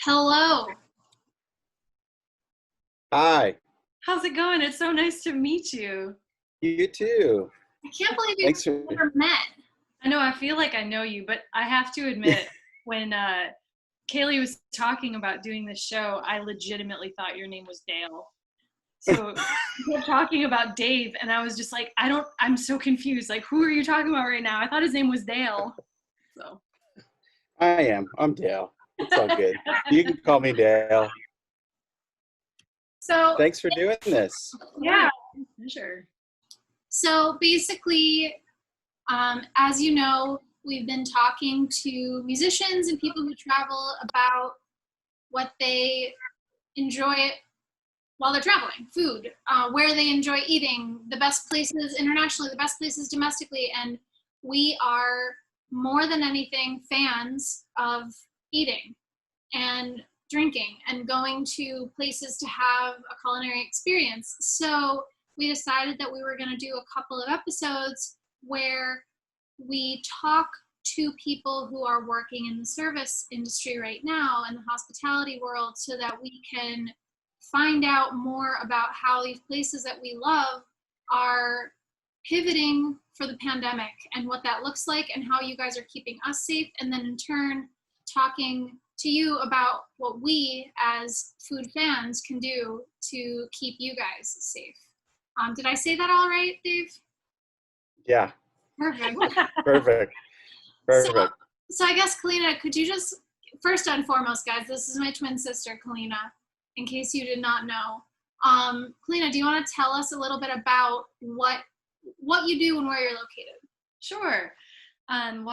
Hello. Hi, How's it going? It's so nice to meet you. you too. I can't believe we've Thanks for. never met. I know I feel like I know you, but I have to admit, when Kaylee was talking about doing this show, I legitimately thought your name was Dale. So we were talking about Dave, and I was just like, I'm so confused. Like, who are you talking about right now? I thought his name was Dale. So. I'm Dale. It's all good. You can call me Dale. So Thanks for doing this. Yeah, sure. So basically, as you know, we've been talking to musicians and people who travel about what they enjoy while they're traveling, food, where they enjoy eating, the best places internationally, the best places domestically, and we are more than anything fans of eating and drinking and going to places to have a culinary experience. So we decided that we were going to do a couple of episodes where we talk to people who are working in the service industry right now in the hospitality world so that we can find out more about how these places that we love are pivoting for the pandemic and what that looks like and how you guys are keeping us safe, and then in turn talking to you about what we as food fans can do to keep you guys safe. Did I say that all right, Dave? Yeah. Perfect. Perfect. So I guess, Kaleena, could you just, first and foremost, guys, this is my twin sister, Kaleena, in case you did not know. Kaleena, do you want to tell us a little bit about what you do and where you're located? Sure. I'm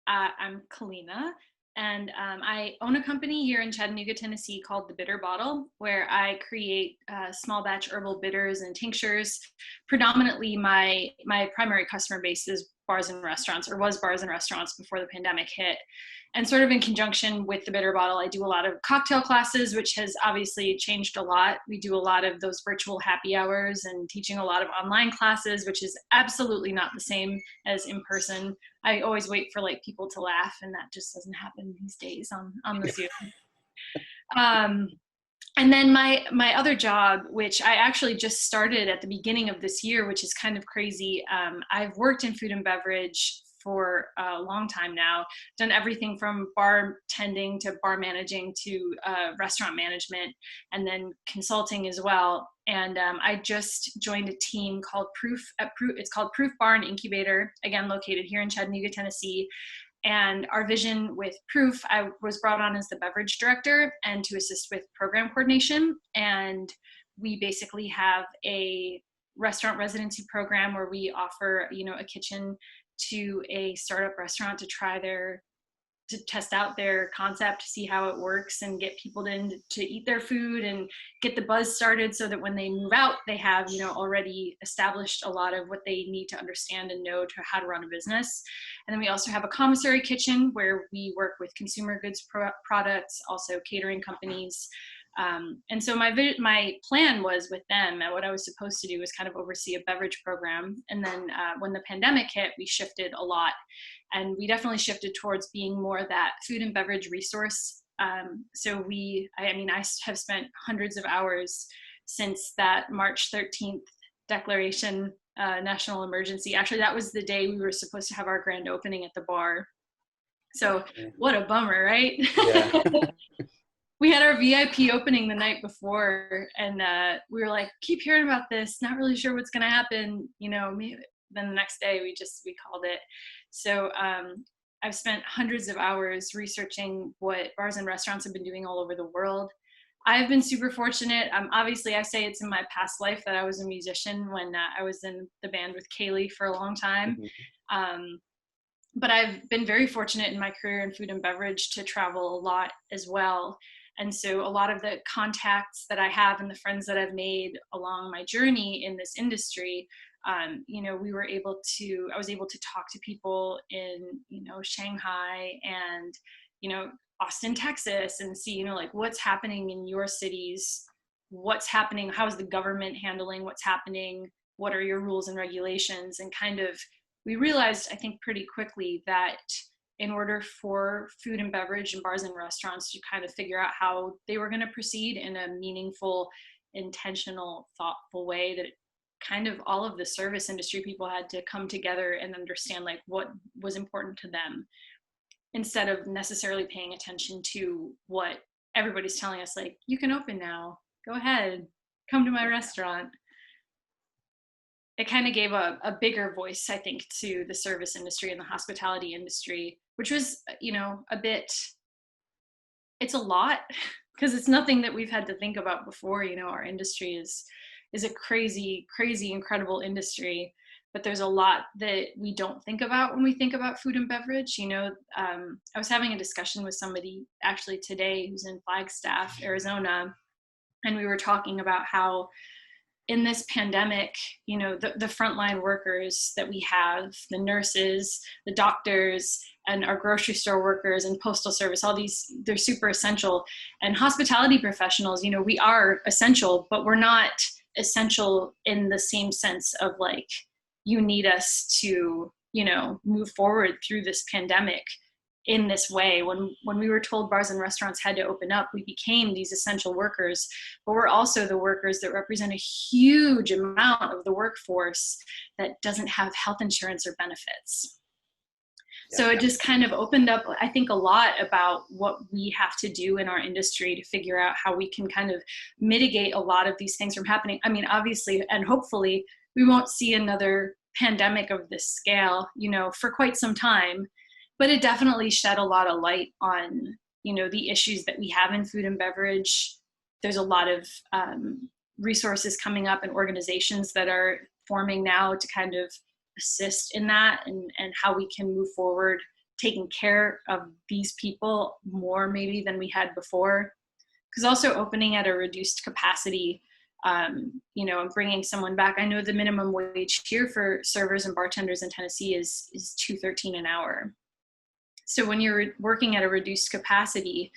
Kaleena, and I own a company here in Chattanooga, Tennessee called The Bitter Bottle, where I create small batch herbal bitters and tinctures. Predominantly, my primary customer base is bars and restaurants, or was bars and restaurants before the pandemic hit. And sort of in conjunction with The Bitter Bottle, I do a lot of cocktail classes, which has obviously changed a lot. We do a lot of those virtual happy hours and teaching a lot of online classes, which is absolutely not the same as in person. I always wait for like people to laugh, and that just doesn't happen these days on the Zoom. And then my other job, which I actually just started at the beginning of this year, which is kind of crazy. I've worked in food and beverage for a long time now, done everything from bartending to bar managing to restaurant management, and then consulting as well. And I just joined a team called it's called Proof Bar Incubator, again located here in Chattanooga, Tennessee. And our vision with Proof, I was brought on as the beverage director and to assist with program coordination. And we basically have a restaurant residency program where we offer, a kitchen to a startup restaurant to test out their concept, see how it works, and get people to eat their food and get the buzz started so that when they move out, they have, already established a lot of what they need to understand and know to how to run a business. And then we also have a commissary kitchen where we work with consumer goods products, also catering companies. And so my plan was with them, and what I was supposed to do was kind of oversee a beverage program. And then when the pandemic hit, we shifted a lot. And we definitely shifted towards being more that food and beverage resource. So I have spent hundreds of hours since that March 13th declaration, national emergency. Actually, that was the day we were supposed to have our grand opening at the bar. So what a bummer, right? Yeah. We had our VIP opening the night before, and we were like, keep hearing about this, not really sure what's going to happen. Then the next day we called it. So I've spent hundreds of hours researching what bars and restaurants have been doing all over the world. I've been super fortunate. Obviously, I say it's in my past life that I was a musician when I was in the band with Kaylee for a long time. Mm-hmm. But I've been very fortunate in my career in food and beverage to travel a lot as well. And so a lot of the contacts that I have and the friends that I've made along my journey in this industry, I was able to talk to people in, Shanghai and, Austin, Texas, and see, like what's happening in your cities, what's happening, how is the government handling what's happening, what are your rules and regulations, and kind of, we realized, I think pretty quickly that in order for food and beverage and bars and restaurants to kind of figure out how they were going to proceed in a meaningful, intentional, thoughtful way, that kind of all of the service industry people had to come together and understand like what was important to them, instead of necessarily paying attention to what everybody's telling us, like, you can open now, go ahead, come to my restaurant. It kind of gave a bigger voice, I think, to the service industry and the hospitality industry, which was, it's a lot, because it's nothing that we've had to think about before. Our industry is a crazy, crazy, incredible industry, but there's a lot that we don't think about when we think about food and beverage. I was having a discussion with somebody actually today who's in Flagstaff, Arizona, and we were talking about how in this pandemic, the frontline workers that we have, the nurses, the doctors, and our grocery store workers and postal service, all these, they're super essential. And hospitality professionals, we are essential, but we're not essential in the same sense of like, you need us to, move forward through this pandemic in this way. When we were told bars and restaurants had to open up, we became these essential workers, but we're also the workers that represent a huge amount of the workforce that doesn't have health insurance or benefits. So it just kind of opened up, I think, a lot about what we have to do in our industry to figure out how we can kind of mitigate a lot of these things from happening. I mean, obviously, and hopefully we won't see another pandemic of this scale, for quite some time. But it definitely shed a lot of light on, the issues that we have in food and beverage. There's a lot of resources coming up and organizations that are forming now to kind of assist in that, and how we can move forward taking care of these people more maybe than we had before. Because also opening at a reduced capacity, and bringing someone back. I know the minimum wage here for servers and bartenders in Tennessee is $2.13 an hour. So when you're working at a reduced capacity,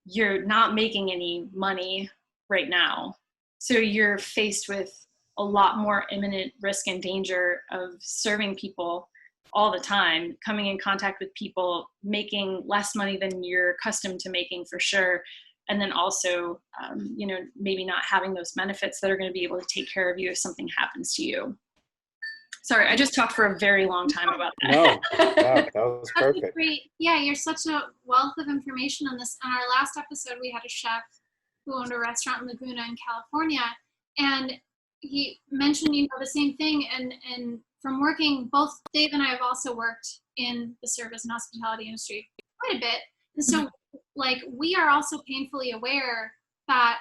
you're not making any money right now. So you're faced with a lot more imminent risk and danger of serving people all the time, coming in contact with people, making less money than you're accustomed to making for sure. And then also, maybe not having those benefits that are going to be able to take care of you if something happens to you. Sorry, I just talked for a very long time about that. No, that was perfect. Great. Yeah, you're such a wealth of information on this. On our last episode, we had a chef who owned a restaurant in Laguna in California, and he mentioned, the same thing. And from working, both Dave and I have also worked in the service and hospitality industry quite a bit. And so, we are also painfully aware that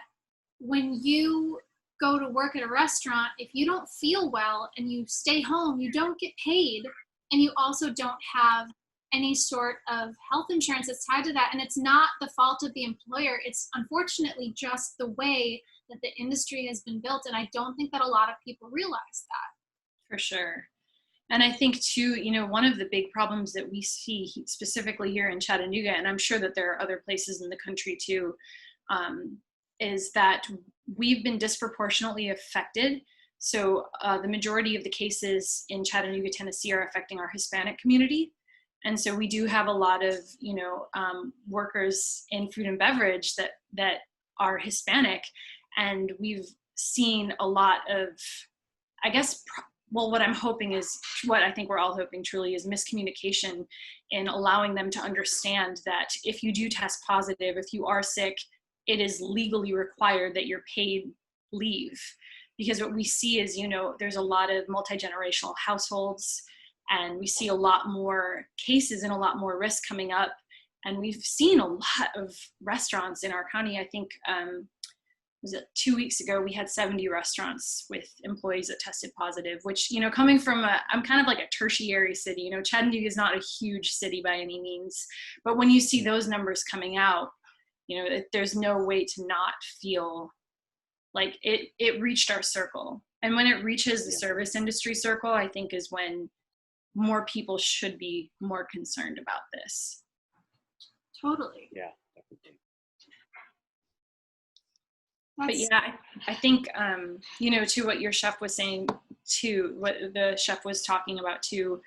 when you go to work at a restaurant, if you don't feel well and you stay home, you don't get paid, and you also don't have any sort of health insurance that's tied to that. And it's not the fault of the employer. It's unfortunately just the way that the industry has been built. And I don't think that a lot of people realize that. For sure. And I think too, one of the big problems that we see specifically here in Chattanooga, and I'm sure that there are other places in the country too, is that we've been disproportionately affected. So the majority of the cases in Chattanooga, Tennessee are affecting our Hispanic community. And so we do have a lot of, workers in food and beverage that are Hispanic. And we've seen a lot of, I guess, what I'm hoping is, what I think we're all hoping truly, is miscommunication in allowing them to understand that if you do test positive, if you are sick, it is legally required that you're paid leave. Because what we see is, there's a lot of multi-generational households, and we see a lot more cases and a lot more risk coming up. And we've seen a lot of restaurants in our county. I think, was it 2 weeks ago, we had 70 restaurants with employees that tested positive, which, coming from I'm kind of like a tertiary city, Chattanooga is not a huge city by any means, but when you see those numbers coming out, there's no way to not feel like it reached our circle. And when it reaches the service industry circle, I think is when more people should be more concerned about this. Totally. Yeah, definitely. But yeah, I think, to what your chef was saying too, what the chef was talking about too,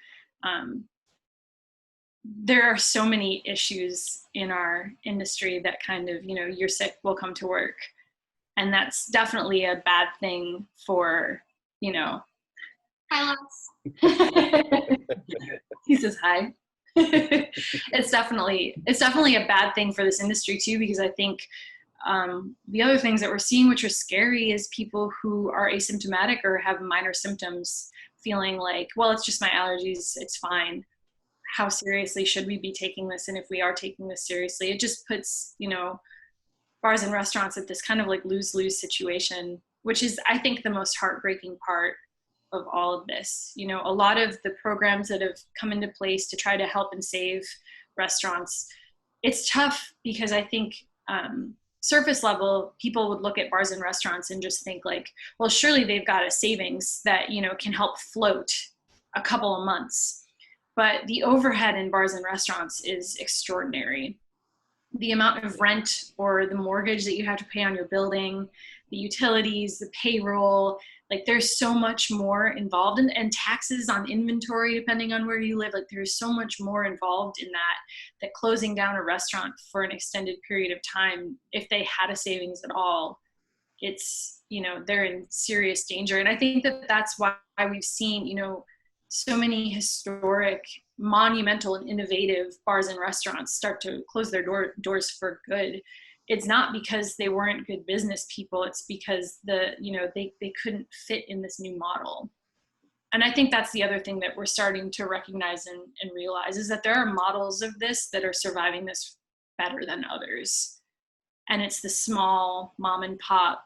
there are so many issues in our industry that kind of, you're sick, we'll come to work. And that's definitely a bad thing for, Hi, Les. he says hi. It's definitely a bad thing for this industry too, because I think the other things that we're seeing, which are scary, is people who are asymptomatic or have minor symptoms feeling like, well, it's just my allergies, it's fine. How seriously should we be taking this? And if we are taking this seriously, it just puts, bars and restaurants at this kind of like lose-lose situation, which is, I think, the most heartbreaking part of all of this. A lot of the programs that have come into place to try to help and save restaurants, it's tough because I think surface level people would look at bars and restaurants and just think like, well, surely they've got a savings that, can help float a couple of months. But the overhead in bars and restaurants is extraordinary. The amount of rent or the mortgage that you have to pay on your building, the utilities, the payroll, like there's so much more involved, and taxes on inventory, depending on where you live, like there's so much more involved in that closing down a restaurant for an extended period of time, if they had a savings at all, it's, they're in serious danger. And I think that that's why we've seen, so many historic, monumental, and innovative bars and restaurants start to close their doors for good. It's not because they weren't good business people. It's because they couldn't fit in this new model. And I think that's the other thing that we're starting to recognize and realize, is that there are models of this that are surviving this better than others. And it's the small mom and pop,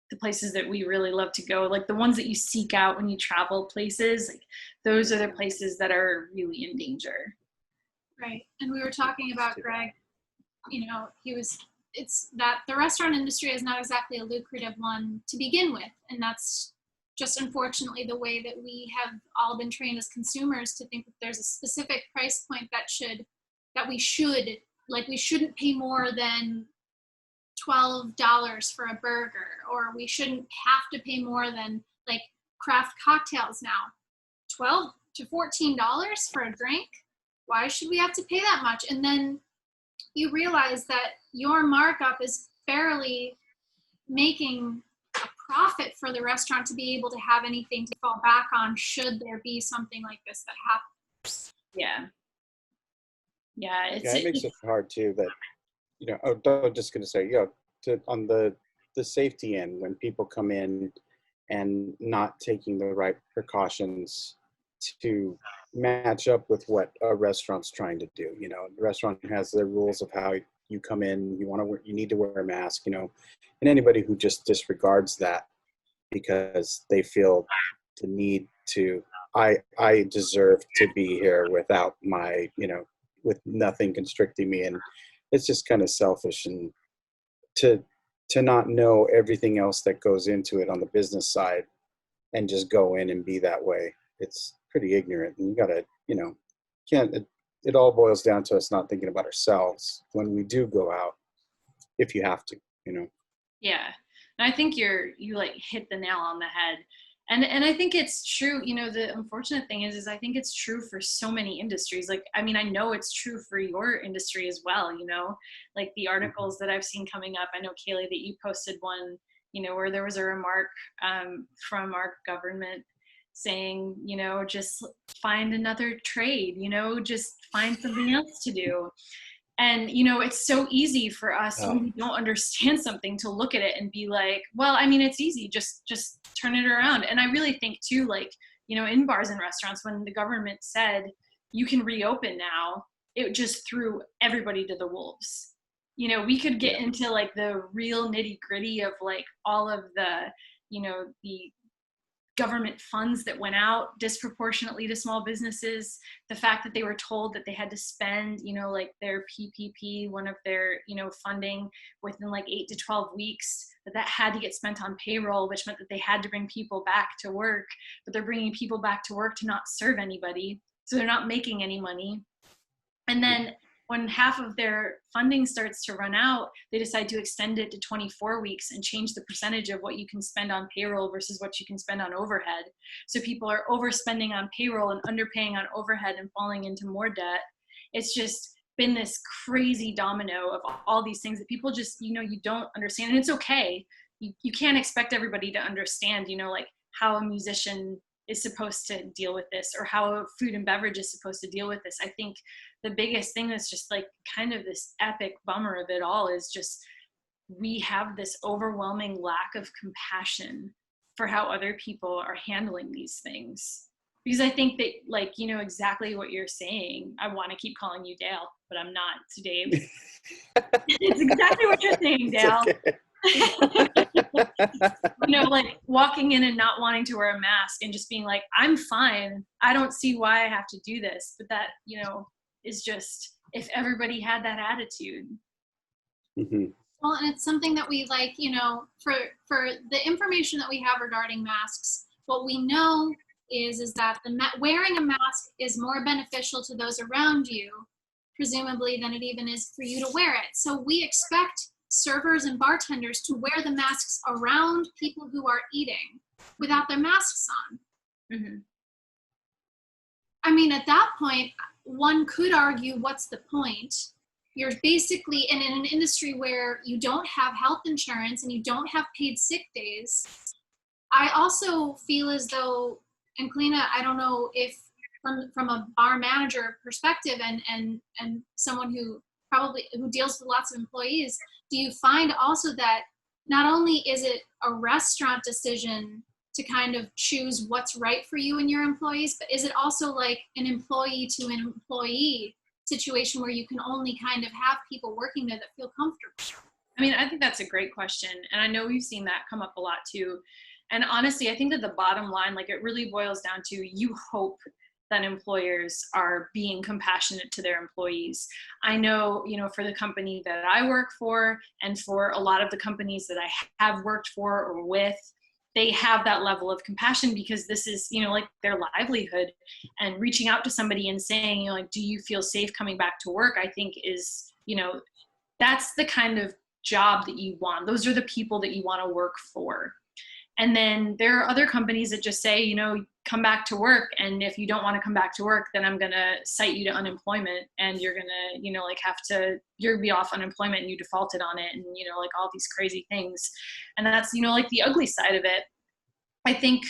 the places that we really love to go, like the ones that you seek out when you travel places, like those are the places that are really in danger. Right. And we were talking about Greg, it's that the restaurant industry is not exactly a lucrative one to begin with. And that's just unfortunately the way that we have all been trained as consumers to think that there's a specific price point we shouldn't pay more than $12 for a burger, or we shouldn't have to pay more than like craft cocktails now. $12 to $14 for a drink? Why should we have to pay that much? And then you realize that your markup is barely making a profit for the restaurant to be able to have anything to fall back on should there be something like this that happens. Yeah. It makes it hard too that, I'm just going to say, on the safety end, when people come in and not taking the right precautions to match up with what a restaurant's trying to do. The restaurant has their rules of how you come in, you need to wear a mask, and anybody who just disregards that because they feel the need to, I deserve to be here without my, with nothing constricting me. And it's just kind of selfish, and to not know everything else that goes into it on the business side and just go in and be that way. It's pretty ignorant, and you gotta, it all boils down to us not thinking about ourselves when we do go out, if you have to, Yeah. And I think you like hit the nail on the head. And I think it's true, the unfortunate thing is I think it's true for so many industries. Like, I mean, I know it's true for your industry as well, like the articles that I've seen coming up. I know, Kaylee, that you posted one, where there was a remark from our government saying, just find another trade, just find something else to do. And, it's so easy for us when we don't understand something to look at it and be like, well, I mean, it's easy, just turn it around. And I really think too, like, in bars and restaurants, when the government said you can reopen now, it just threw everybody to the wolves. We could get into like the real nitty gritty of like all of the, the government funds that went out disproportionately to small businesses, the fact that they were told that they had to spend, like their PPP, one of their, funding within like 8 to 12 weeks, that had to get spent on payroll, which meant that they had to bring people back to work, but they're bringing people back to work to not serve anybody. So they're not making any money. And then when half of their funding starts to run out, they decide to extend it to 24 weeks and change the percentage of what you can spend on payroll versus what you can spend on overhead. So people are overspending on payroll and underpaying on overhead and falling into more debt. it's just been this crazy domino of all these things that people just, you don't understand. And it's okay. You can't expect everybody to understand, like how a musician is supposed to deal with this, or how food and beverage is supposed to deal with this. I think the biggest thing that's just like kind of this epic bummer of it all is just we have this overwhelming lack of compassion for how other people are handling these things. Because I think that, like, exactly what you're saying. I want to keep calling you Dale, but I'm not. It's Dave. It's exactly what you're saying, Dale. Like walking in and not wanting to wear a mask and just being like, I'm fine. I don't see why I have to do this. But that, is just, if everybody had that attitude. Mm-hmm. Well, and it's something that we like, for the information that we have regarding masks, what we know is that wearing a mask is more beneficial to those around you, presumably, than it even is for you to wear it. So we expect servers and bartenders to wear the masks around people who are eating without their masks on. Mm-hmm. I mean, at that point, one could argue, what's the point? You're basically in an industry where you don't have health insurance and you don't have paid sick days. I also feel as though, and Kaleena, I don't know if from a bar manager perspective and someone who deals with lots of employees, do you find also that not only is it a restaurant decision to kind of choose what's right for you and your employees, but is it also like an employee to an employee situation where you can only kind of have people working there that feel comfortable? I mean, I think that's a great question. And I know we've seen that come up a lot too. And honestly, I think that the bottom line, like, it really boils down to, you hope that employers are being compassionate to their employees. I know, for the company that I work for, and for a lot of the companies that I have worked for or with, they have that level of compassion because this is, like, their livelihood. And reaching out to somebody and saying, like, do you feel safe coming back to work? I think is, that's the kind of job that you want. Those are the people that you want to work for. And then there are other companies that just say, come back to work. And if you don't want to come back to work, then I'm going to cite you to unemployment, and you're going to, you'll be off unemployment and you defaulted on it, and, like all these crazy things. And that's, like the ugly side of it. I think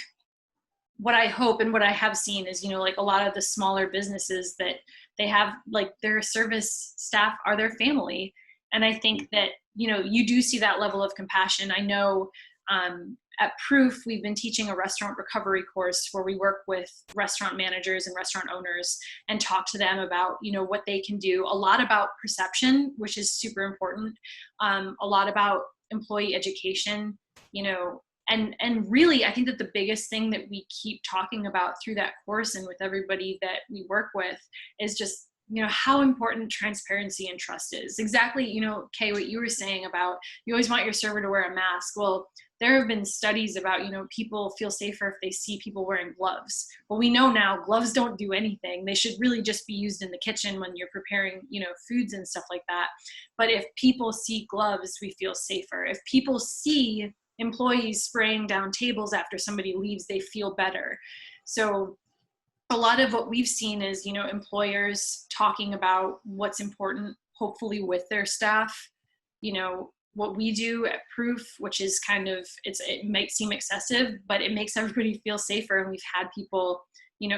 what I hope and what I have seen is, like a lot of the smaller businesses that they have, like, their service staff are their family. And I think that, you do see that level of compassion. I know, at Proof, we've been teaching a restaurant recovery course where we work with restaurant managers and restaurant owners and talk to them about, what they can do. A lot about perception, which is super important. A lot about employee education, and really, I think that the biggest thing that we keep talking about through that course and with everybody that we work with is just, how important transparency and trust is. Exactly, Kay, what you were saying about you always want your server to wear a mask. Well, there have been studies about, people feel safer if they see people wearing gloves. Well, we know now gloves don't do anything. They should really just be used in the kitchen when you're preparing, foods and stuff like that. But if people see gloves, we feel safer. If people see employees spraying down tables after somebody leaves, they feel better. So a lot of what we've seen is, employers talking about what's important, hopefully with their staff. What we do at Proof, which is kind of, it might seem excessive, but it makes everybody feel safer. And we've had people,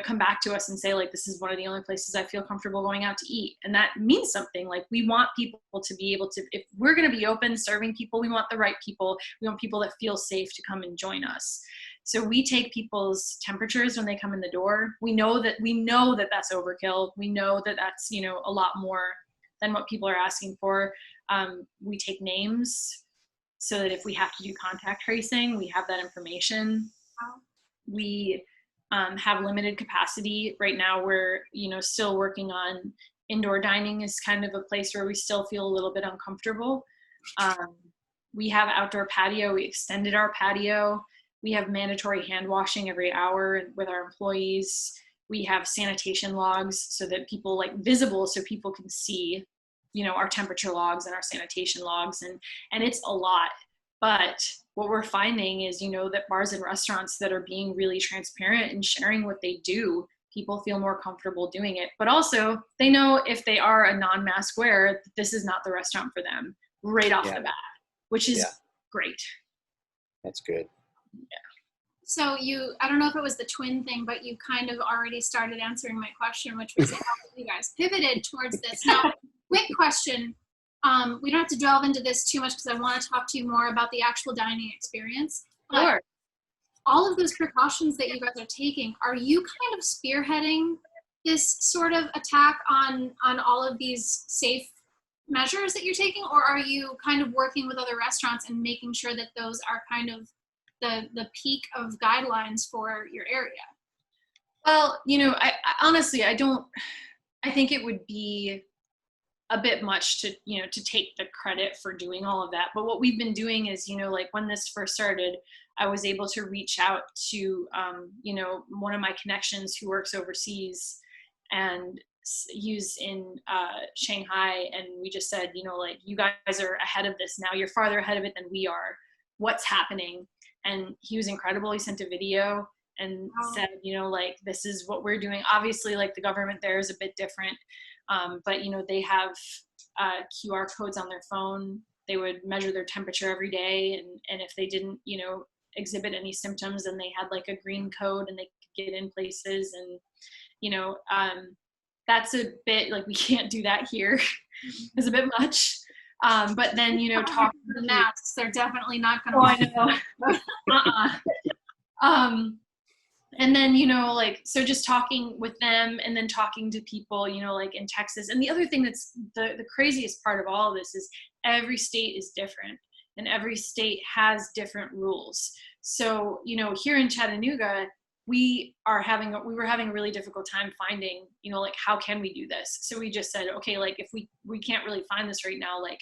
come back to us and say, like, this is one of the only places I feel comfortable going out to eat. And that means something. Like, we want people to be able to, if we're going to be open serving people, we want the right people. We want people that feel safe to come and join us. So we take people's temperatures when they come in the door. We know that that's overkill. We know that that's, a lot more than what people are asking for. We take names so that if we have to do contact tracing, we have that information. We have limited capacity. Right now we're, still working on indoor dining is kind of a place where we still feel a little bit uncomfortable. We have outdoor patio. We extended our patio. We have mandatory hand washing every hour with our employees. We have sanitation logs so that people, like, visible so people can see, our temperature logs and our sanitation logs. And it's a lot. But what we're finding is, that bars and restaurants that are being really transparent and sharing what they do, people feel more comfortable doing it. But also they know if they are a non-mask wearer, this is not the restaurant for them right off the bat, which is great. That's good. Yeah. So I don't know if it was the twin thing, but you kind of already started answering my question, which was how you guys pivoted towards this. Now, quick question. We don't have to delve into this too much because I want to talk to you more about the actual dining experience. Sure. All of those precautions that you guys are taking, are you kind of spearheading this sort of attack on all of these safe measures that you're taking, or are you kind of working with other restaurants and making sure that those are kind of the peak of guidelines for your area? Well, I honestly, I think it would be a bit much to take the credit for doing all of that. But what we've been doing is, like when this first started, I was able to reach out to, one of my connections who works overseas and he's in Shanghai. And we just said, like, you guys are ahead of this now. You're farther ahead of it than we are. What's happening? And he was incredible. He sent a video and said, like, this is what we're doing. Obviously, like, the government there is a bit different. But, they have QR codes on their phone. They would measure their temperature every day. And if they didn't, exhibit any symptoms, then they had like a green code and they could get in places. And, that's a bit like, we can't do that here. It's a bit much. But then, talk to the masks, they're definitely not going to. I know. And then, like, so just talking with them and then talking to people, like in Texas. And the other thing that's the craziest part of all of this is every state is different and every state has different rules. So, here in Chattanooga, we were having a really difficult time finding, like, how can we do this? So we just said, okay, like, if we can't really find this right now, like,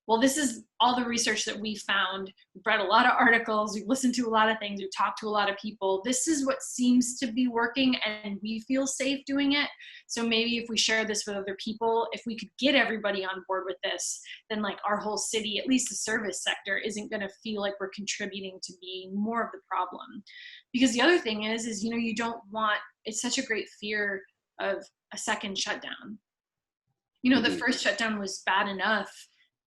well, this is all the research that we found. We've read a lot of articles. We've listened to a lot of things. We've talked to a lot of people. This is what seems to be working and we feel safe doing it. So maybe if we share this with other people, if we could get everybody on board with this, then like our whole city, at least the service sector, isn't going to feel like we're contributing to being more of the problem. Because the other thing is, you don't want, it's such a great fear of a second shutdown. The first shutdown was bad enough.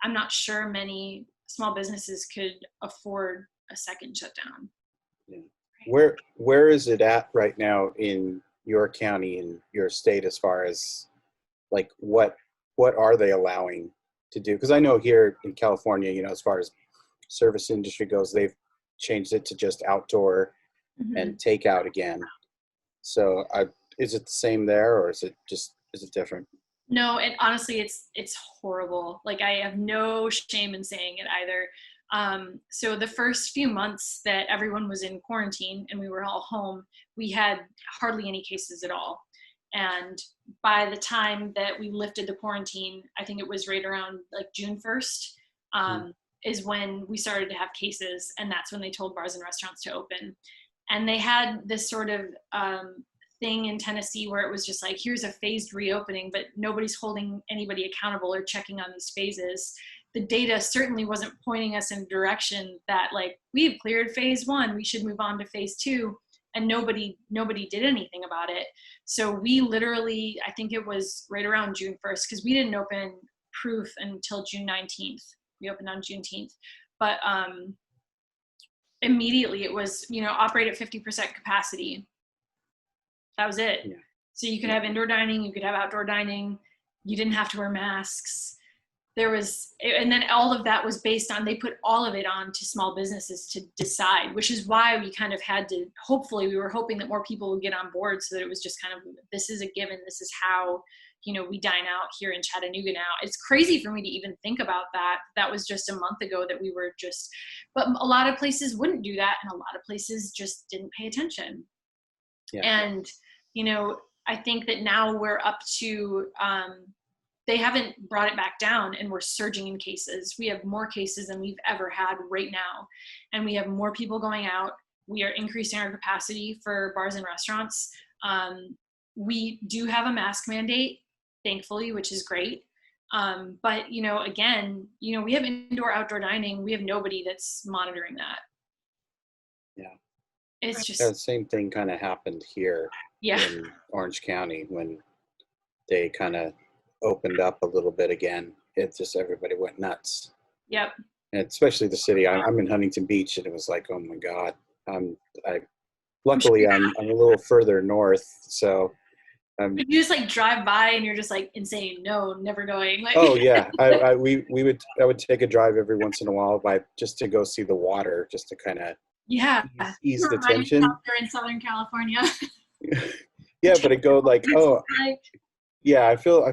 I'm not sure many small businesses could afford a second shutdown. Yeah. Where is it at right now in your county, in your state, as far as like what are they allowing to do? Because I know here in California, as far as service industry goes, they've changed it to just outdoor and takeout again. So is it the same there, or is it different? No, and honestly, it's horrible. Like, I have no shame in saying it either. So the first few months that everyone was in quarantine and we were all home, we had hardly any cases at all. And by the time that we lifted the quarantine, I think it was right around like June 1st, is when we started to have cases. And that's when they told bars and restaurants to open. And they had this sort of thing in Tennessee where it was just like, here's a phased reopening, but nobody's holding anybody accountable or checking on these phases. The data certainly wasn't pointing us in a direction that, like, we've cleared phase 1, we should move on to phase 2, and nobody did anything about it. So we literally, I think it was right around June 1st, because we didn't open proof until June 19th. We opened on Juneteenth. But immediately it was, operate at 50% capacity. That was it. Yeah. So you could have indoor dining, you could have outdoor dining. You didn't have to wear masks. And then all of that was based on, they put all of it on to small businesses to decide, which is why we kind of had to, we were hoping that more people would get on board, so that it was just kind of, this is a given. This is how, we dine out here in Chattanooga now. It's crazy for me to even think about that. That was just a month ago that we were but a lot of places wouldn't do that. And a lot of places just didn't pay attention. Yeah. And, I think that now we're up to, they haven't brought it back down, and we're surging in cases. We have more cases than we've ever had right now. And we have more people going out. We are increasing our capacity for bars and restaurants. We do have a mask mandate, thankfully, which is great. But, again, we have indoor, outdoor dining. We have nobody that's monitoring that. Yeah. It's just the same thing kind of happened here. in Orange County when they kind of opened up a little bit again. It just, everybody went nuts. Yep. And especially the city. I'm in Huntington Beach, and it was like, oh my God. Luckily I'm a little further north, so. You just like drive by and you're just like insane. No, never going. Like, oh yeah, I would take a drive every once in a while just to go see the water, just to kind of ease the tension. You're in Southern California. Yeah, but it go like, oh yeah, I feel a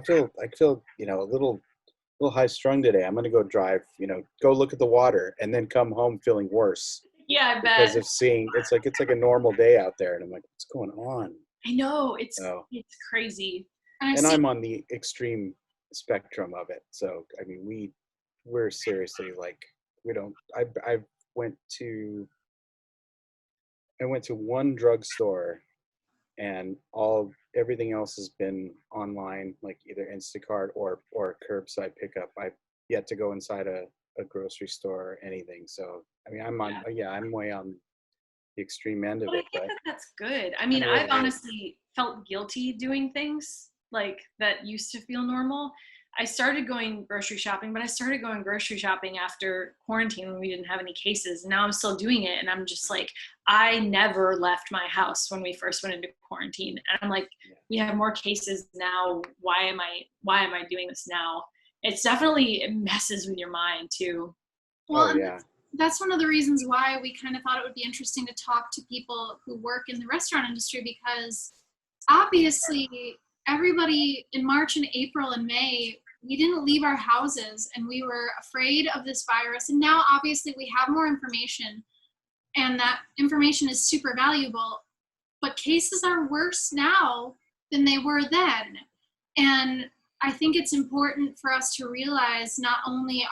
little high strung today. I'm gonna go drive, go look at the water, and then come home feeling worse. Yeah, I bet. Because of seeing, it's like a normal day out there, and I'm like, what's going on? I know, it's crazy. And I'm on the extreme spectrum of it. So, I mean, we're seriously like, we don't, I went to one drugstore, and everything else has been online, like either Instacart or curbside pickup. I've yet to go inside a grocery store or anything. So, I mean, I'm way on the extreme end of it. I think that's good. I mean, I've honestly felt guilty doing things like that used to feel normal. I started going grocery shopping, but I started going grocery shopping after quarantine when we didn't have any cases. Now I'm still doing it, and I'm just like, I never left my house when we first went into quarantine. And I'm like, we have more cases now. Why am I doing this now? It messes with your mind too. Well, that's one of the reasons why we kind of thought it would be interesting to talk to people who work in the restaurant industry, because obviously everybody in March and April and May, we didn't leave our houses and we were afraid of this virus. And now obviously we have more information, and that information is super valuable, but cases are worse now than they were then. And I think it's important for us to realize not only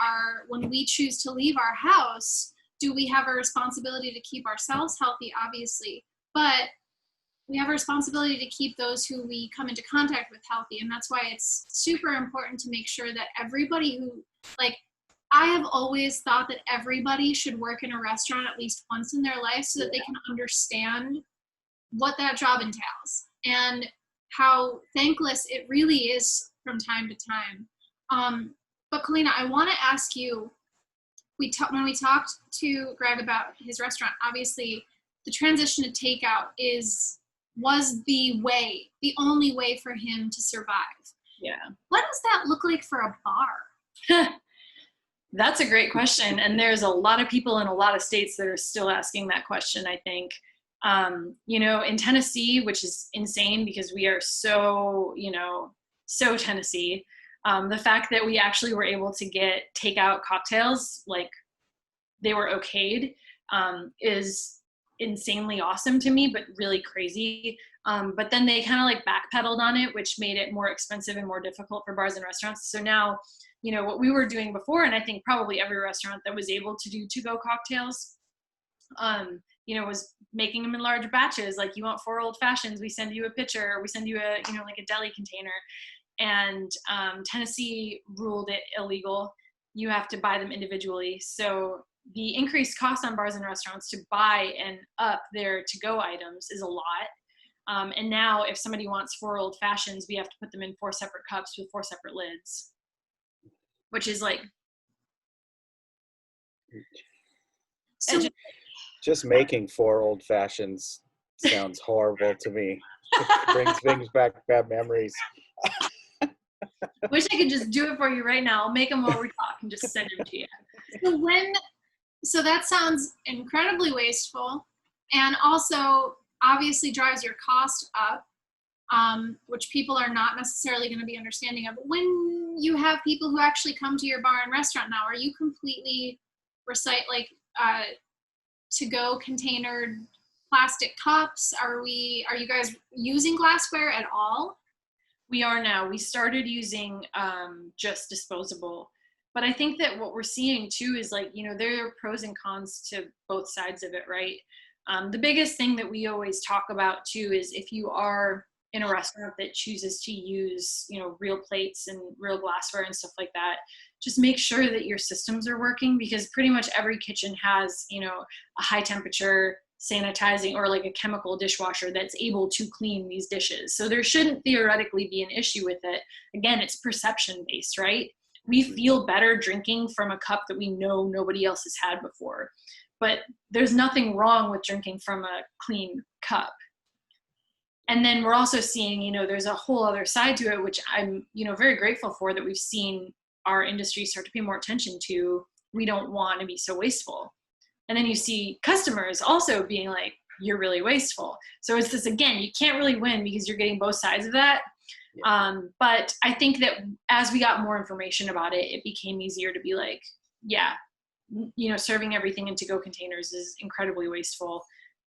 when we choose to leave our house, do we have a responsibility to keep ourselves healthy, obviously, but we have a responsibility to keep those who we come into contact with healthy. And that's why it's super important to make sure that everybody I have always thought that everybody should work in a restaurant at least once in their life so that they can understand what that job entails and how thankless it really is from time to time. But Kaleena, I want to ask you, when we talked to Greg about his restaurant, obviously the transition to takeout was the only way for him to survive. Yeah. What does that look like for a bar? That's a great question. And there's a lot of people in a lot of states that are still asking that question, I think. In Tennessee, which is insane because we are so Tennessee, the fact that we actually were able to get takeout cocktails, like they were okayed, is insanely awesome to me, but really crazy. But then they kind of like backpedaled on it, which made it more expensive and more difficult for bars and restaurants. So now, what we were doing before, and I think probably every restaurant that was able to do to-go cocktails, was making them in large batches. Like, you want 4 old fashions, we send you a pitcher, we send you a deli container. And Tennessee ruled it illegal. You have to buy them individually. So the increased cost on bars and restaurants to buy and up their to-go items is a lot. And now if somebody wants 4 old fashions, we have to put them in 4 separate cups with 4 separate lids, which is like... So just making 4 old fashions sounds horrible to me. It brings back bad memories. Wish I could just do it for you right now. I'll make them while we talk and just send them to you. So that sounds incredibly wasteful, and also obviously drives your cost up, which people are not necessarily going to be understanding of. But when you have people who actually come to your bar and restaurant now, are you completely to-go containered plastic cups? Are you guys using glassware at all? We are now. We started using just disposable. But I think that what we're seeing too is there are pros and cons to both sides of it, right? The biggest thing that we always talk about too is if you are in a restaurant that chooses to use, real plates and real glassware and stuff like that, just make sure that your systems are working, because pretty much every kitchen has, a high temperature sanitizing or like a chemical dishwasher that's able to clean these dishes. So there shouldn't theoretically be an issue with it. Again, it's perception based, right? We feel better drinking from a cup that we know nobody else has had before. But there's nothing wrong with drinking from a clean cup. And then we're also seeing, you know, there's a whole other side to it, which I'm, you know, very grateful for, that we've seen our industry start to pay more attention to. We don't want to be so wasteful. And then you see customers also being like, you're really wasteful. So it's this, again, you can't really win because you're getting both sides of that. Yeah. But I think that as we got more information about it, it became easier to be like, yeah, you know, serving everything in to-go containers is incredibly wasteful.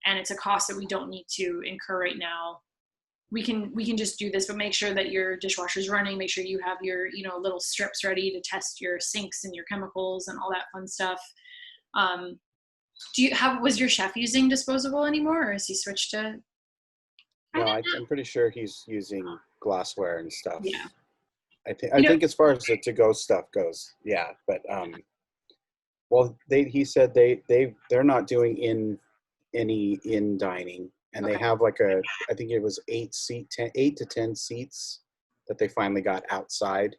And it's a cost that we don't need to incur right now. We can just do this, but make sure that your dishwasher's running, make sure you have your, you know, little strips ready to test your sinks and your chemicals and all that fun stuff. Was your chef using disposable anymore, or has he switched to? No, I'm pretty sure he's using glassware and stuff. Yeah. I think as far as the to-go stuff goes, yeah. But well, he said they're not doing any in dining, and they have like I think it was 8 to 10 seats that they finally got outside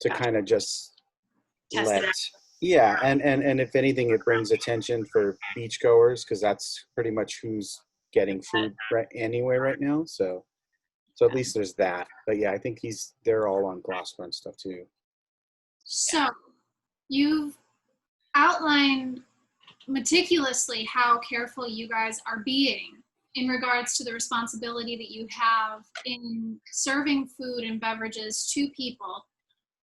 to kind of just let. Yeah, and if anything, it brings attention for beachgoers, because that's pretty much who's getting food anyway right now. So at least there's that. But yeah, I think they're all on glassware and stuff too. So you've outlined meticulously how careful you guys are being in regards to the responsibility that you have in serving food and beverages to people.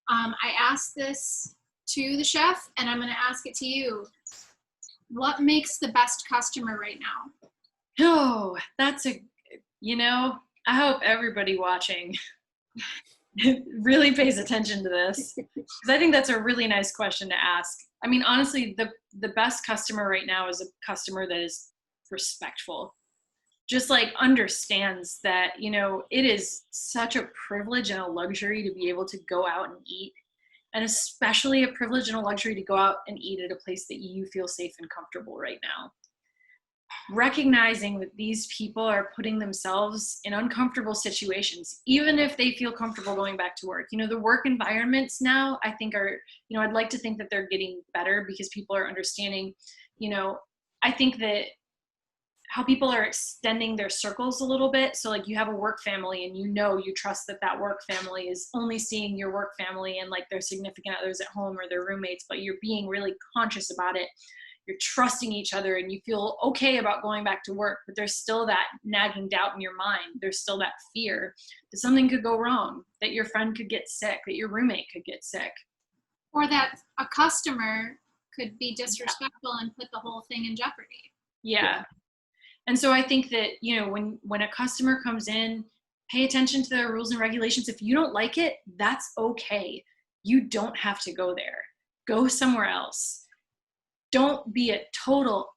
I asked this to the chef, and I'm going to ask it to you. What makes the best customer right now? Oh, I hope everybody watching really pays attention to this, because I think that's a really nice question to ask. I mean, honestly, the best customer right now is a customer that is respectful, just like understands that, you know, it is such a privilege and a luxury to be able to go out and eat, and especially a privilege and a luxury to go out and eat at a place that you feel safe and comfortable right now. Recognizing that these people are putting themselves in uncomfortable situations, even if they feel comfortable going back to work. You know, the work environments now, I think I'd like to think that they're getting better because people are understanding, you know, I think that how people are extending their circles a little bit. So like you have a work family, and you trust that work family is only seeing your work family and like their significant others at home or their roommates, but you're being really conscious about it. You're trusting each other, and you feel okay about going back to work, but there's still that nagging doubt in your mind. There's still that fear that something could go wrong, that your friend could get sick, that your roommate could get sick. Or that a customer could be disrespectful and put the whole thing in jeopardy. Yeah. And so I think that, you know, when a customer comes in, pay attention to their rules and regulations. If you don't like it, that's okay. You don't have to go there. Go somewhere else. Don't be a total,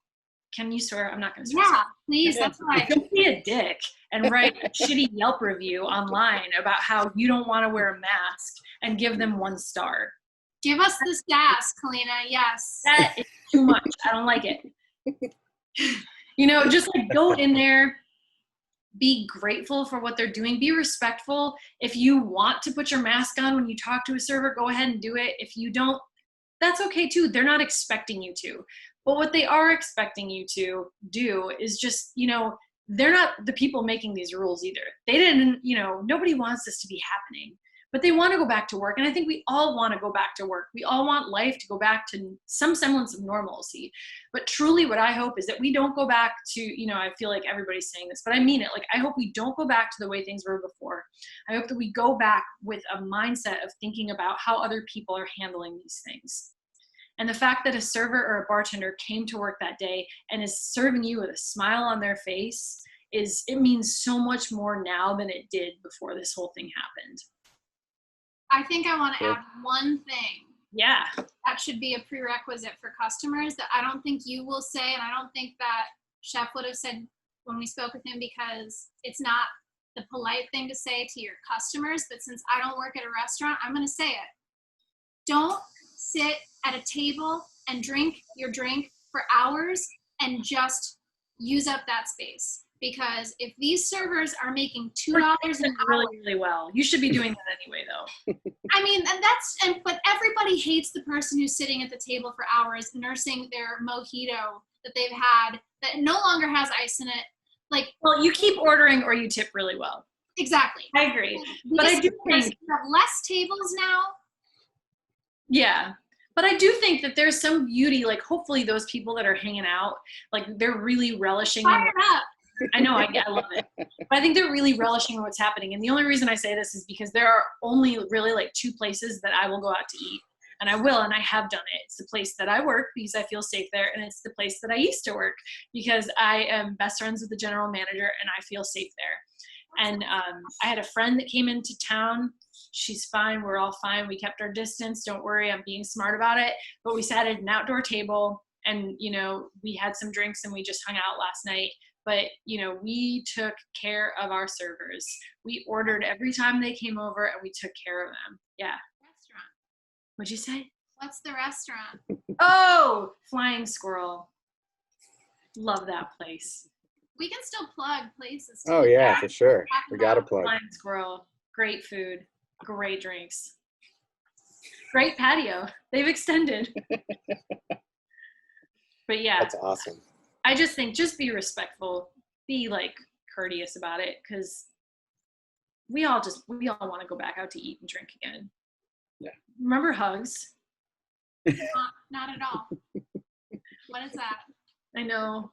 can you swear? I'm not going to swear. Yeah, please. That's right. Don't be a dick and write a shitty Yelp review online about how you don't want to wear a mask and give them 1 star. Give us the sass, Kaleena. Yes. That is too much. I don't like it. You know, just like go in there, be grateful for what they're doing, be respectful. If you want to put your mask on when you talk to a server, go ahead and do it. If you don't, that's okay too. They're not expecting you to. But what they are expecting you to do is just, you know, they're not the people making these rules either. They didn't, you know, nobody wants this to be happening. But they want to go back to work. And I think we all want to go back to work. We all want life to go back to some semblance of normalcy. But truly what I hope is that we don't go back to, you know, I feel like everybody's saying this, but I mean it. Like, I hope we don't go back to the way things were before. I hope that we go back with a mindset of thinking about how other people are handling these things. And the fact that a server or a bartender came to work that day and is serving you with a smile on their face it means so much more now than it did before this whole thing happened. I think I want to add one thing. Yeah. That should be a prerequisite for customers that I don't think you will say, and I don't think that Chef would have said when we spoke with him, because it's not the polite thing to say to your customers, but since I don't work at a restaurant, I'm going to say it. Don't sit at a table and drink your drink for hours and just use up that space. Because if these servers are making $2 an hour, really, really well. You should be doing that anyway, though. I mean, but everybody hates the person who's sitting at the table for hours nursing their mojito that they've had that no longer has ice in it. Like, well, you keep ordering or you tip really well. Exactly. I agree. But I do think we have less tables now. Yeah. But I do think that there's some beauty, like hopefully those people that are hanging out, like they're really relishing. I know, I love it. But I think they're really relishing what's happening. And the only reason I say this is because there are only really like 2 places that I will go out to eat. And I will, and I have done it. It's the place that I work because I feel safe there. And it's the place that I used to work because I am best friends with the general manager and I feel safe there. And I had a friend that came into town. She's fine. We're all fine. We kept our distance. Don't worry. I'm being smart about it. But we sat at an outdoor table and, you know, we had some drinks and we just hung out last night. But, you know, we took care of our servers. We ordered every time they came over and we took care of them. Yeah. Restaurant. What'd you say? What's the restaurant? Oh, Flying Squirrel. Love that place. We can still plug places. Too. Oh, yeah, for sure. We got to plug. Flying Squirrel. Great food. Great drinks. Great patio. They've extended. But yeah. That's awesome. I just think just be respectful, be like courteous about it because we all want to go back out to eat and drink again. Yeah. Remember hugs? Not at all. What is that? I know.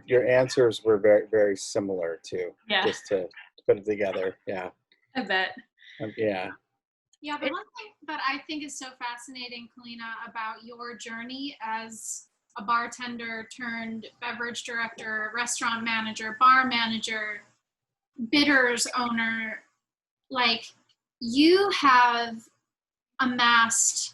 Your answers were very, very similar too. Yeah. Just to put it together. Yeah. I bet. Yeah. Yeah, but one thing that I think is so fascinating, Kaleena, about your journey as a bartender turned beverage director, restaurant manager, bar manager, bitters owner, like you have amassed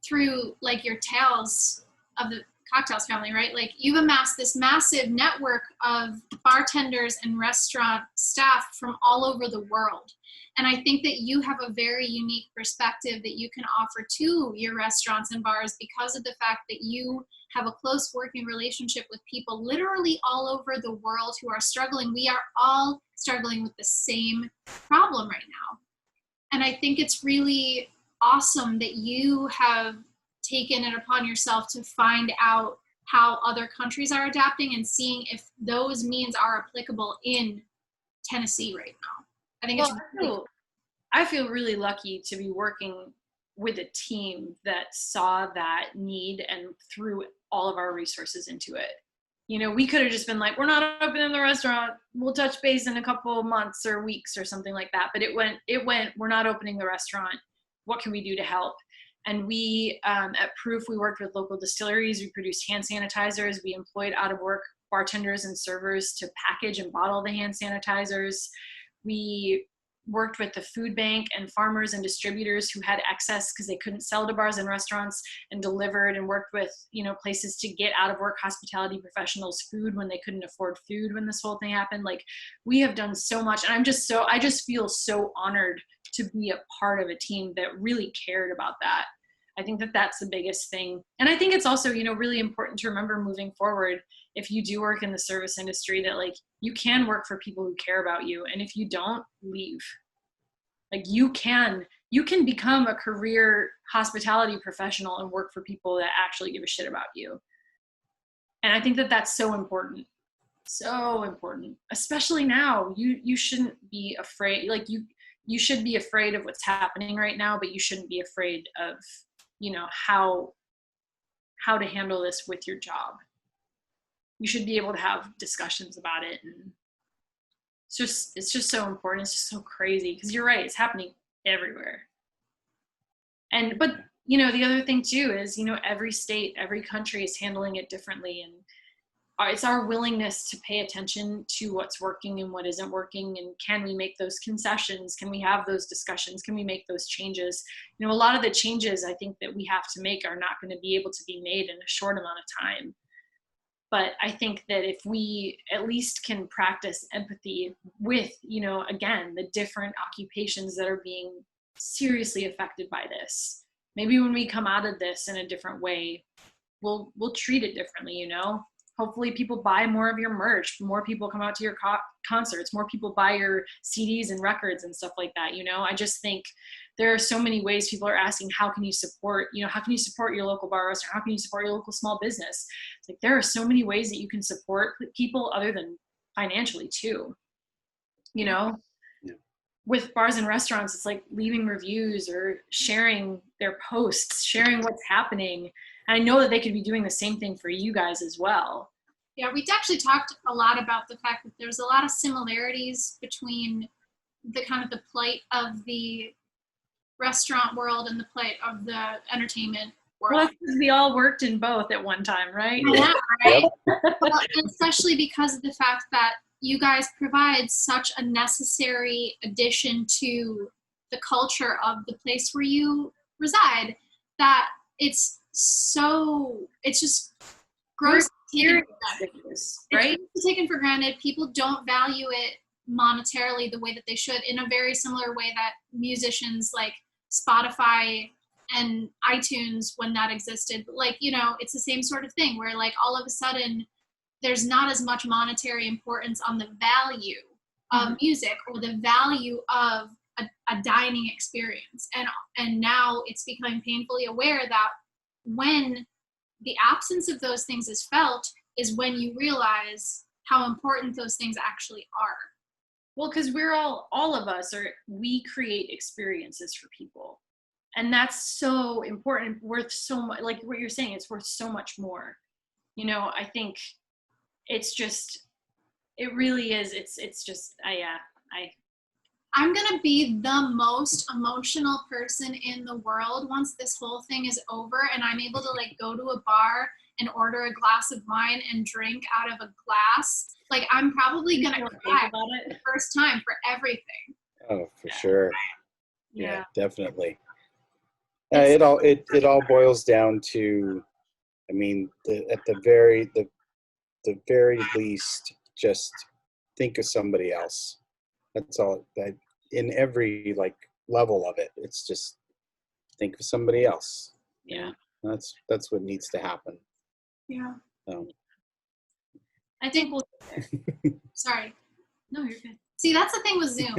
through like your tales of the Cocktails family, right? Like you've amassed this massive network of bartenders and restaurant staff from all over the world. And I think that you have a very unique perspective that you can offer to your restaurants and bars because of the fact that you have a close working relationship with people literally all over the world who are struggling. We are all struggling with the same problem right now. And I think it's really awesome that you have taken it upon yourself to find out how other countries are adapting and seeing if those means are applicable in Tennessee right now. I think it's really I feel really lucky to be working with a team that saw that need and threw all of our resources into it. You know, we could have just been like, we're not opening the restaurant. We'll touch base in a couple of months or weeks or something like that. But it went, we're not opening the restaurant. What can we do to help? And we, at Proof, we worked with local distilleries. We produced hand sanitizers. We employed out of work bartenders and servers to package and bottle the hand sanitizers. We worked with the food bank and farmers and distributors who had excess because they couldn't sell to bars and restaurants, and delivered, and worked with, you know, places to get out of work hospitality professionals food when they couldn't afford food when this whole thing happened. Like, we have done so much, and I just feel so honored to be a part of a team that really cared about that. I think that that's the biggest thing. And I think it's also, you know, really important to remember moving forward, if you do work in the service industry, that like you can work for people who care about you. And if you don't, leave. Like you can become a career hospitality professional and work for people that actually give a shit about you. And I think that that's so important. So important, especially now. You shouldn't be afraid. Like you should be afraid of what's happening right now, but you shouldn't be afraid of, you know, how to handle this with your job. You should be able to have discussions about it. And it's just so important. It's just so crazy because you're right. It's happening everywhere. But you know, the other thing too is, you know, every state, every country is handling it differently. And it's our willingness to pay attention to what's working and what isn't working. And can we make those concessions? Can we have those discussions? Can we make those changes? You know, a lot of the changes I think that we have to make are not going to be able to be made in a short amount of time. But I think that if we at least can practice empathy with, you know, again, the different occupations that are being seriously affected by this, maybe when we come out of this in a different way, we'll treat it differently, you know? Hopefully people buy more of your merch, more people come out to your concerts, more people buy your CDs and records and stuff like that, you know? I just think there are so many ways people are asking, how can you support, you know, how can you support your local bar restaurant? How can you support your local small business? It's like, there are so many ways that you can support people other than financially too, you know? Yeah. With bars and restaurants, it's like leaving reviews or sharing their posts, sharing what's happening. And I know that they could be doing the same thing for you guys as well. Yeah, we actually talked a lot about the fact that there's a lot of similarities between the kind of the plight of the restaurant world and the plight of the entertainment world. Well, because we all worked in both at one time, right? Yeah, right? Well, especially because of the fact that you guys provide such a necessary addition to the culture of the place where you reside, that it's just gross. Right? It's taken for granted. People don't value it monetarily the way that they should, in a very similar way that musicians like Spotify and iTunes, when that existed, like, you know, it's the same sort of thing where like all of a sudden there's not as much monetary importance on the value of music or the value of a dining experience. And now it's becoming painfully aware that when the absence of those things is felt is when you realize how important those things actually are. Well, because we're all of us we create experiences for people. And that's so important, worth so much, like what you're saying, it's worth so much more. You know, I think it's just, it really is, it's just, I'm gonna be the most emotional person in the world once this whole thing is over and I'm able to like go to a bar and order a glass of wine and drink out of a glass. Like I'm probably gonna cry for the first time for everything. Oh, for sure. Yeah, definitely. It all boils down to, I mean, at the very least, just think of somebody else. That's all. That in every like level of it, it's just think of somebody else. Yeah, that's what needs to happen. Yeah. I think Sorry. No, you're good. See, that's the thing with Zoom.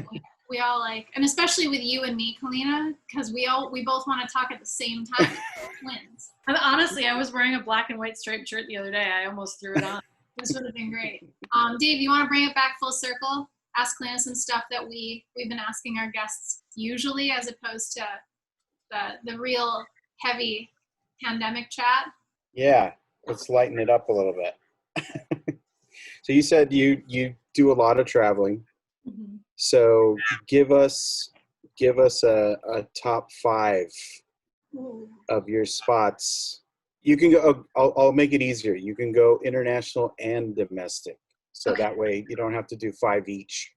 We all like, and especially with you and me, Kaleena, because we both want to talk at the same time. Twins. And honestly, I was wearing a black and white striped shirt the other day. I almost threw it on. This would have been great. Dave, you want to bring it back full circle? Ask Kaleena some stuff that we've been asking our guests usually, as opposed to the real heavy pandemic chat. Yeah, let's lighten it up a little bit. So you said you do a lot of traveling. Mm-hmm. So give us a top 5 of your spots. You can go. I'll make it easier. You can go international and domestic, so that way you don't have to do 5 each.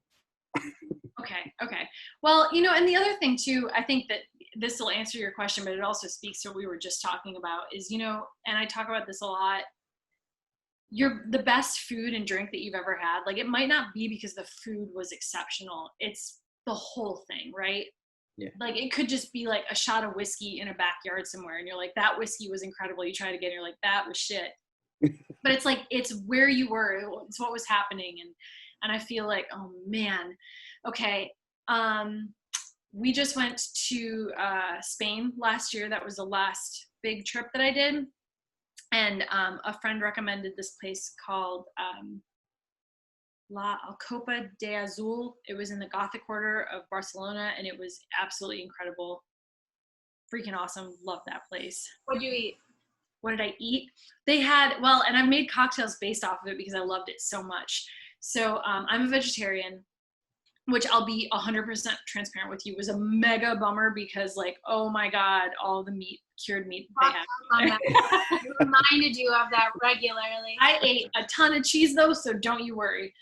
Okay. Well, you know, and the other thing too, I think that this will answer your question, but it also speaks to what we were just talking about. Is, you know, and I talk about this a lot. The best food and drink that you've ever had, like it might not be because the food was exceptional. It's the whole thing, right? Yeah. Like it could just be like a shot of whiskey in a backyard somewhere and you're like, that whiskey was incredible. You try it again, you're like, that was shit. But it's like, it's where you were, it's what was happening. And I feel like, oh man, okay. We just went to Spain last year. That was the last big trip that I did. And a friend recommended this place called La Copa de Azul. It was in the Gothic quarter of Barcelona, and it was absolutely incredible. Freaking awesome. Love that place. What did you eat? What did I eat? They had, well, and I made cocktails based off of it because I loved it so much. So I'm a vegetarian, which I'll be 100% transparent with you, was a mega bummer because like, oh my God, all the cured meat they have. It reminded you of that regularly. I ate a ton of cheese though, so don't you worry.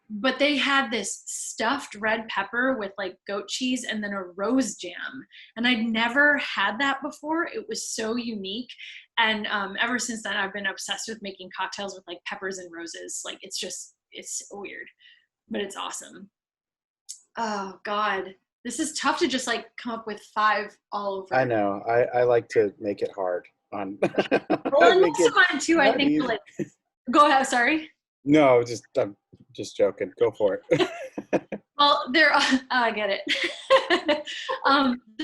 But they had this stuffed red pepper with like goat cheese and then a rose jam. And I'd never had that before. It was so unique. And ever since then, I've been obsessed with making cocktails with like peppers and roses. Like it's so weird, but it's awesome. Oh God, This is tough to just like come up with 5 all over. I know. I like to make it hard on. Well, and most of mine too, I think. Like, go ahead. Sorry. No, I'm just joking. Go for it. Well, I get it.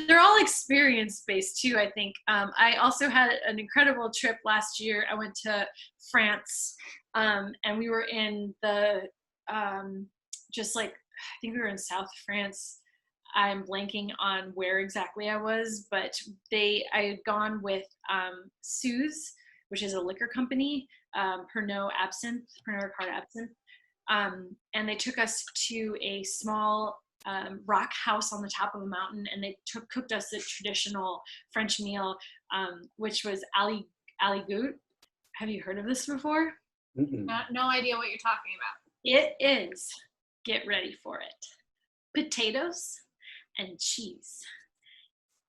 They're all experience based too, I think. I also had an incredible trip last year. I went to France, and we were in the, just like, I think we were in South France. I'm blanking on where exactly I was, but I had gone with Suze, which is a liquor company, Pernod Ricard Absinthe. And they took us to a small rock house on the top of a mountain, and they cooked us a traditional French meal, which was aligout. Have you heard of this before? No idea what you're talking about. It is, get ready for it, potatoes and cheese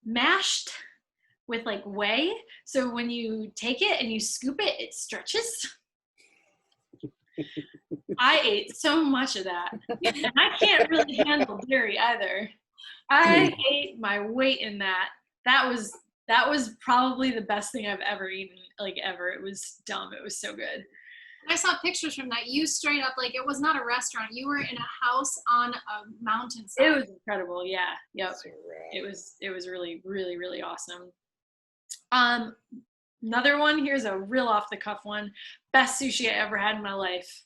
mashed with like whey. So when you take it and you scoop it, it stretches. I ate so much of that, and I can't really handle dairy either. I ate my weight in that. That was probably the best thing I've ever eaten, like ever. It was dumb. It was so good. I saw pictures from that. You straight up, like, it was not a restaurant. You were in a house on a mountainside. It was incredible. Yeah. Yep. So it was really, really, really awesome. Another one, here's a real off the cuff one. Best sushi I ever had in my life.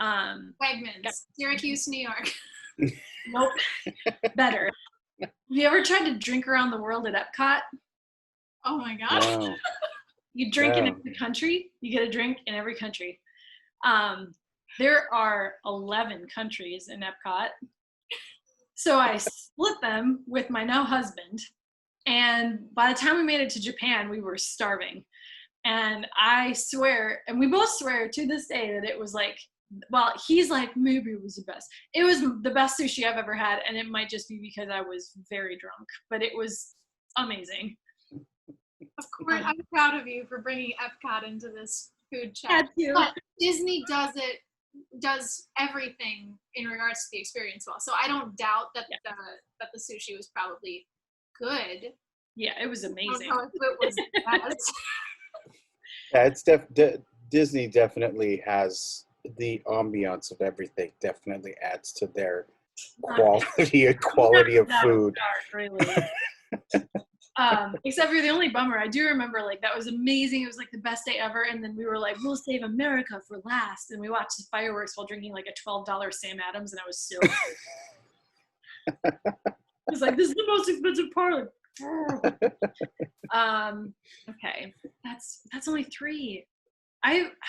Wegmans, Syracuse, New York. Nope. Better. Have you ever tried to drink around the world at Epcot? Oh my God. Wow. You drink in every country. You get a drink in every country. There are 11 countries in Epcot. So I split them with my now husband. And by the time we made it to Japan, we were starving. And I swear, and we both swear to this day that it was like, well, he's like, maybe it was the best. It was the best sushi I've ever had. And it might just be because I was very drunk, but it was amazing. Of course, I'm proud of you for bringing Epcot into this food chat. Yeah, but Disney does everything in regards to the experience well. So I don't doubt that the sushi was probably good. Yeah, it was amazing. I don't know if it was bad. Yeah, it's Disney definitely has the ambiance of everything. Definitely adds to their quality of food. Really. Except for the only bummer, I do remember, like, that was amazing. It was like the best day ever. And then we were like, we'll save America for last. And we watched the fireworks while drinking like a $12 Sam Adams, and I was so I was like, this is the most expensive part. Okay, that's only 3.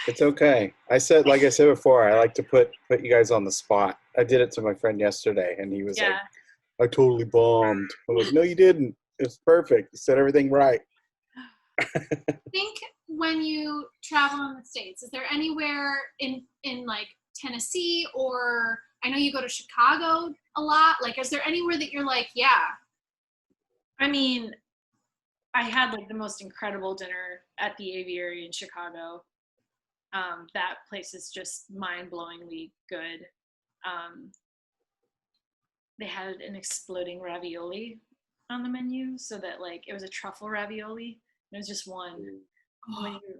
It's okay. Like I said before, I like to put you guys on the spot. I did it to my friend yesterday, and he was like, I totally bombed. I'm like, no, you didn't. It's perfect. You said everything right. I think when you travel in the States, is there anywhere in like Tennessee, or I know you go to Chicago a lot, like, is there anywhere that you're like, yeah? I mean, I had like the most incredible dinner at the Aviary in Chicago. That place is just mind-blowingly good. They had an exploding ravioli on the menu, so that like it was a truffle ravioli. It was just one.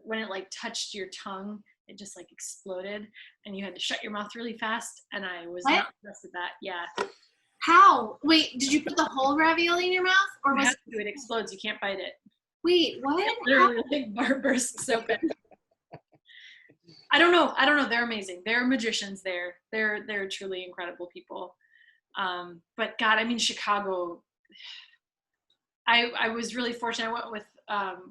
When it like touched your tongue, it just like exploded, and you had to shut your mouth really fast. And I was not impressed with that. Yeah. How? Wait, did you put the whole ravioli in your mouth, or was it explodes? You can't bite it. Wait, what? It literally like bar bursts open. I don't know. They're amazing. They're magicians. They're truly incredible people. But God, I mean, Chicago. I was really fortunate. I went with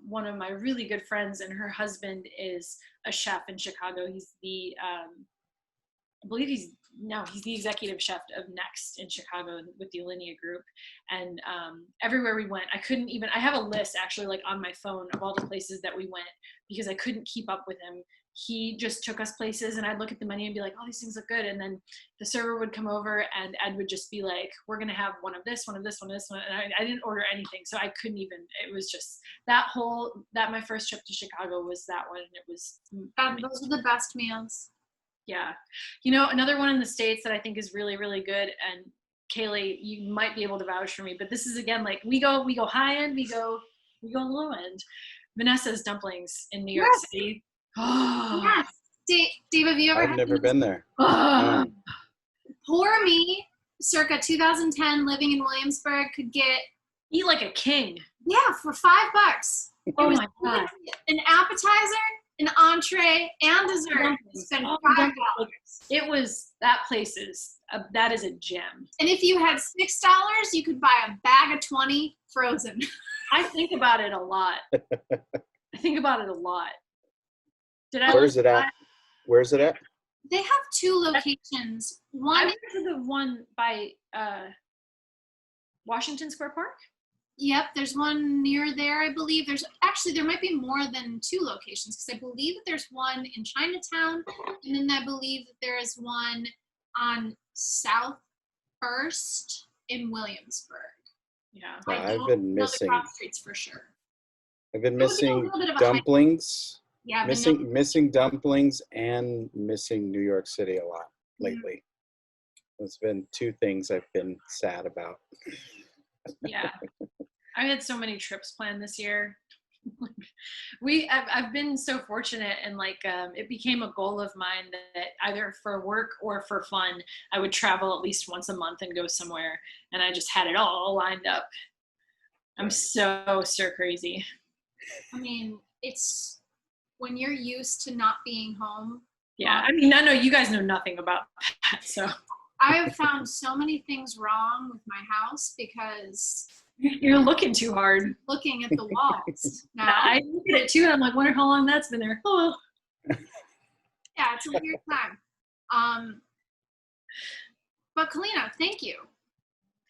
one of my really good friends, and her husband is a chef in Chicago. He's the I believe he's the executive chef of Next in Chicago with the Alinea Group. And everywhere we went, I have a list actually like on my phone of all the places that we went, because I couldn't keep up with him. He just took us places, and I'd look at the menu and be like, oh, these things look good. And then the server would come over, and Ed would just be like, we're going to have one of this, one of this, one of this one. And I didn't order anything. So I couldn't even, it was just my first trip to Chicago was that one. And it was those are the best meals. Yeah. You know, another one in the States that I think is really, really good, and Kaylee, you might be able to vouch for me, but this is again, like we go high end, we go low end. Vanessa's dumplings in New York City. Oh. Yes. Dave, have you ever I've had never been there. Oh. Poor me, circa 2010, living in Williamsburg, could eat like a king. Yeah, for $5. Oh my God. An appetizer, an entree, and dessert. Spend $5. It was, that place is, that is a gem. And if you had $6, you could buy a bag of 20 frozen. I think about it a lot. Where's it at? Where's it at? They have 2 locations. One, I went to the one by Washington Square Park. Yep, there's one near there, I believe. There might be more than 2 locations, because I believe that there's one in Chinatown, and then I believe that there is one on South First in Williamsburg. Yeah, I've been missing the cross streets for sure. I've been missing dumplings. Yeah, missing dumplings and missing New York City a lot lately. There's been 2 things I've been sad about. Yeah, I had so many trips planned this year. I've been so fortunate, and it became a goal of mine that either for work or for fun, I would travel at least once a month and go somewhere, and I just had it all lined up. I'm so stir crazy. I mean, it's when you're used to not being home. Yeah, I mean, I know you guys know nothing about that, so. I have found so many things wrong with my house because you're looking too hard. Looking at the walls. Now I look at it too, and I'm like, wonder how long that's been there. Oh. Yeah, it's a weird time. But Kaleena, thank you.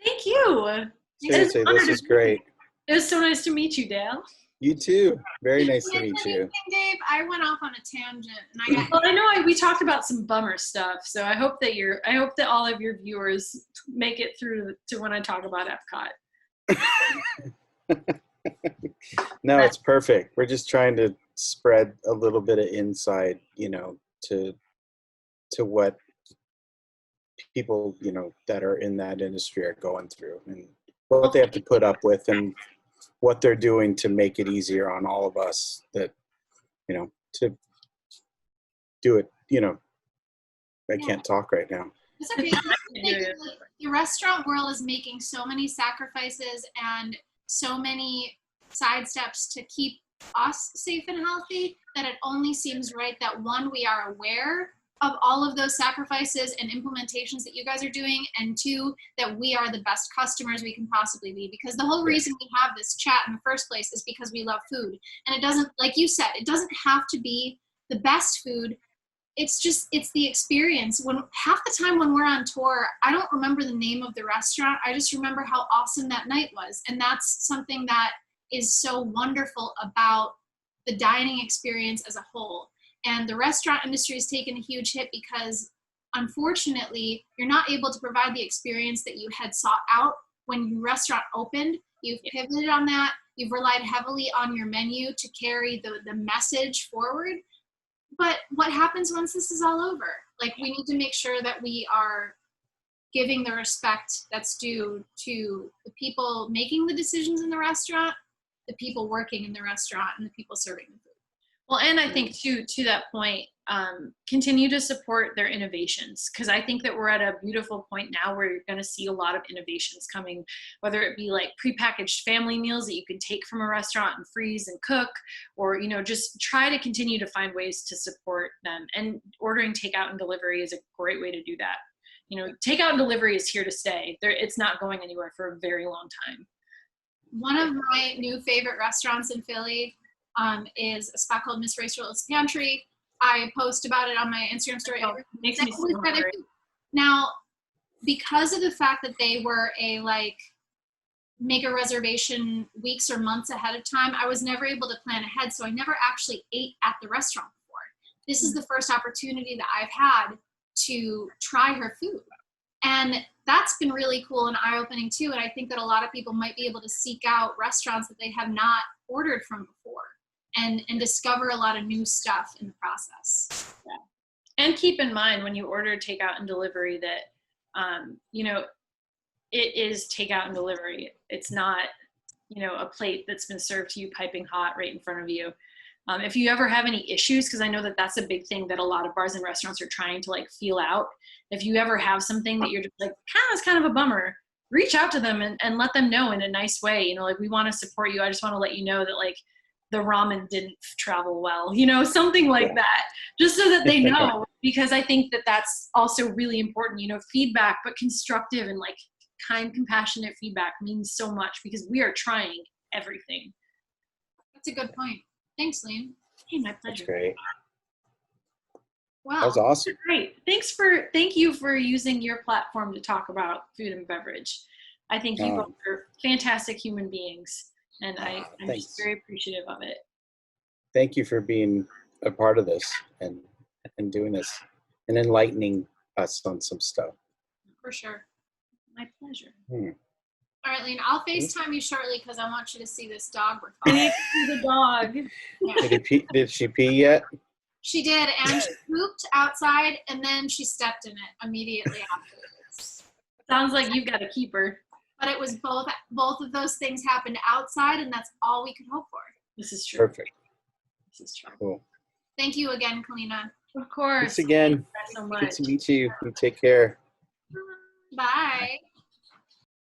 Thank you. Seriously, this is great. It was so nice to meet you, Dale. You too. Very nice to meet you. Dave, I went off on a tangent, and I know we talked about some bummer stuff, so I hope that all of your viewers make it through to when I talk about Epcot. No, it's perfect. We're just trying to spread a little bit of insight, to what people, that are in that industry are going through, and what they have to put up with, and what they're doing to make it easier on all of us that, to do it, I can't talk right now. It's okay. The restaurant world is making so many sacrifices and so many sidesteps to keep us safe and healthy that it only seems right that, one, we are aware of all of those sacrifices and implementations that you guys are doing, and 2, that we are the best customers we can possibly be, because the whole reason we have this chat in the first place is because we love food. And it doesn't, like you said, it doesn't have to be the best food. It's the experience. When half the time when we're on tour, I don't remember the name of the restaurant. I just remember how awesome that night was. And that's something that is so wonderful about the dining experience as a whole. And the restaurant industry has taken a huge hit because, unfortunately, you're not able to provide the experience that you had sought out when your restaurant opened. You've pivoted on that. You've relied heavily on your menu to carry the message forward. But what happens once this is all over? We need to make sure that we are giving the respect that's due to the people making the decisions in the restaurant, the people working in the restaurant, and the people serving the food. Well, and I think too, to that point, continue to support their innovations, because I think that we're at a beautiful point now where you're going to see a lot of innovations coming, whether it be like prepackaged family meals that you can take from a restaurant and freeze and cook, or, just try to continue to find ways to support them. And ordering takeout and delivery is a great way to do that. Takeout and delivery is here to stay. It's not going anywhere for a very long time. One of my new favorite restaurants in Philly is a spot called Miss Rachel's Pantry. I post about it on my Instagram story. Makes me so hungry. Now, because of the fact that they were make a reservation weeks or months ahead of time, I was never able to plan ahead, so I never actually ate at the restaurant before. This is the first opportunity that I've had to try her food. And that's been really cool and eye-opening too. And I think that a lot of people might be able to seek out restaurants that they have not ordered from before and discover a lot of new stuff in the process. Yeah. And keep in mind when you order takeout and delivery that, it is takeout and delivery. It's not, you know, a plate that's been served to you piping hot right in front of you. If you ever have any issues, because I know that that's a big thing that a lot of bars and restaurants are trying to like feel out. If you ever have something that you're just like, it's kind of a bummer, reach out to them and let them know in a nice way. You know, like, we want to support you. I just want to let you know that like the ramen didn't travel well, you know, something like that, just so that they know, because I think that that's also really important, you know, feedback, but constructive and like kind, compassionate feedback means so much, because we are trying everything. That's a good point. Thanks, Lean. Hey, my pleasure. That's great. Wow. That was awesome. Great. Thank you for using your platform to talk about food and beverage. I think you both are fantastic human beings, and I'm just very appreciative of it. Thank you for being a part of this and doing this and enlightening us on some stuff. For sure. My pleasure. All right, Lean, I'll FaceTime you shortly because I want you to see this dog we're I following. need to see the dog. Yeah. Did she pee yet? She did, and she pooped outside, and then she stepped in it immediately afterwards. Sounds like you've got a keeper. But it was both of those things happened outside, and that's all we could hope for. This is true. Perfect. This is true. Cool. Thank you again, Kaleena. Of course. Thanks again. Thank you so much. Good to meet you. You take care. Bye.